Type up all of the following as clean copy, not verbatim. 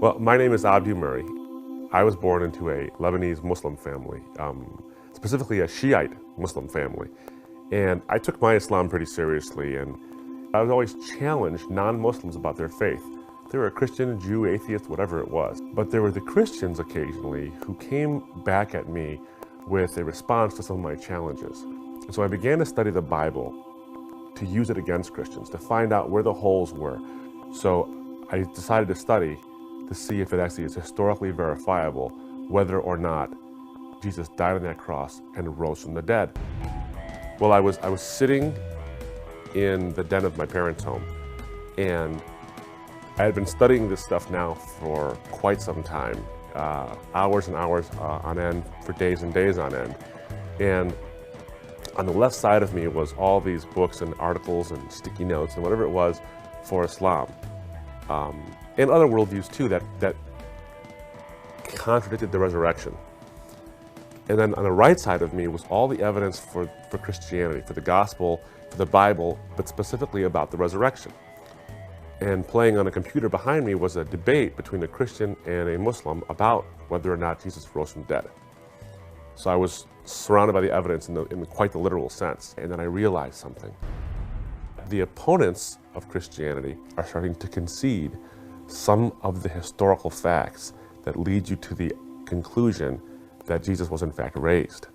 Well, my name is Abdu Murray. I was born into a Lebanese Muslim family, specifically a Shiite Muslim family. And I took my Islam pretty seriously, and I was always challenged non-Muslims about their faith. They were a Christian, Jew, atheist, whatever it was. But there were the Christians occasionally who came back at me with a response to some of my challenges. And so I began to study the Bible to use it against Christians, to find out where the holes were. So I decided to study to see if it actually is historically verifiable whether or not Jesus died on that cross and rose from the dead. Well, I was sitting in the den of my parents' home, and I had been studying this stuff now for quite some time, hours and hours on end, for days and days on end. And on the left side of me was all these books and articles and sticky notes and whatever it was for Islam. And other worldviews too that contradicted the resurrection. And then on the right side of me was all the evidence for Christianity, for the gospel, for the Bible, but specifically about the resurrection. And playing on a computer behind me was a debate between a Christian and a Muslim about whether or not Jesus rose from the dead. So I was surrounded by the evidence in quite the literal sense. And then I realized something. The opponents of Christianity are starting to concede some of the historical facts that lead you to the conclusion that Jesus was in fact raised.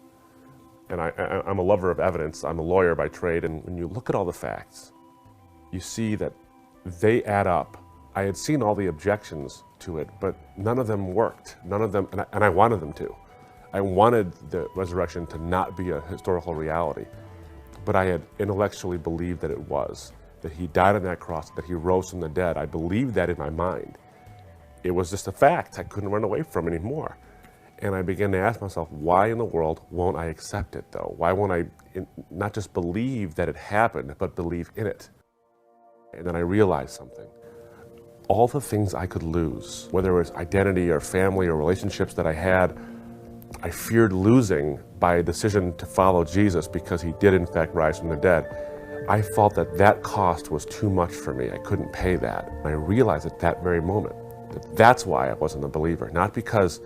And I'm a lover of evidence. I'm a lawyer by trade, and when you look at all the facts, you see that they add up. I had seen all the objections to it, but none of them worked. None of them, and I wanted them to. I wanted the resurrection to not be a historical reality, but I had intellectually believed that it was, that he died on that cross, that he rose from the dead. I believed that in my mind. It was just a fact I couldn't run away from anymore. And I began to ask myself, why in the world won't I accept it though? Why won't I not just believe that it happened, but believe in it? And then I realized something. All the things I could lose, whether it was identity or family or relationships that I had, I feared losing by a decision to follow Jesus because he did in fact rise from the dead. I felt that that cost was too much for me. I couldn't pay that. And I realized at that very moment that that's why I wasn't a believer, not because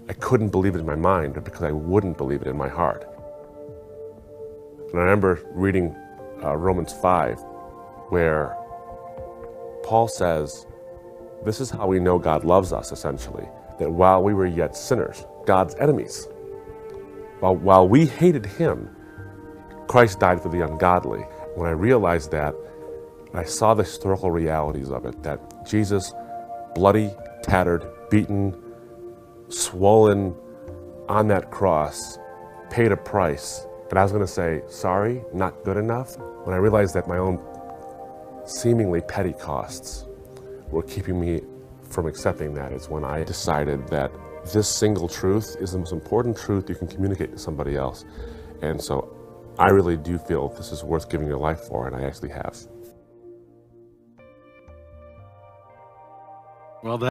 I couldn't believe it in my mind, but because I wouldn't believe it in my heart. And I remember reading Romans 5, where Paul says, this is how we know God loves us, essentially, that while we were yet sinners, God's enemies, while we hated him, Christ died for the ungodly. When I realized that, I saw the historical realities of it, that Jesus, bloody, tattered, beaten, swollen on that cross, paid a price. But I was going to say, sorry, not good enough. When I realized that my own seemingly petty costs were keeping me from accepting that, is when I decided that this single truth is the most important truth you can communicate to somebody else. And so I really do feel this is worth giving your life for, and I actually have. Well,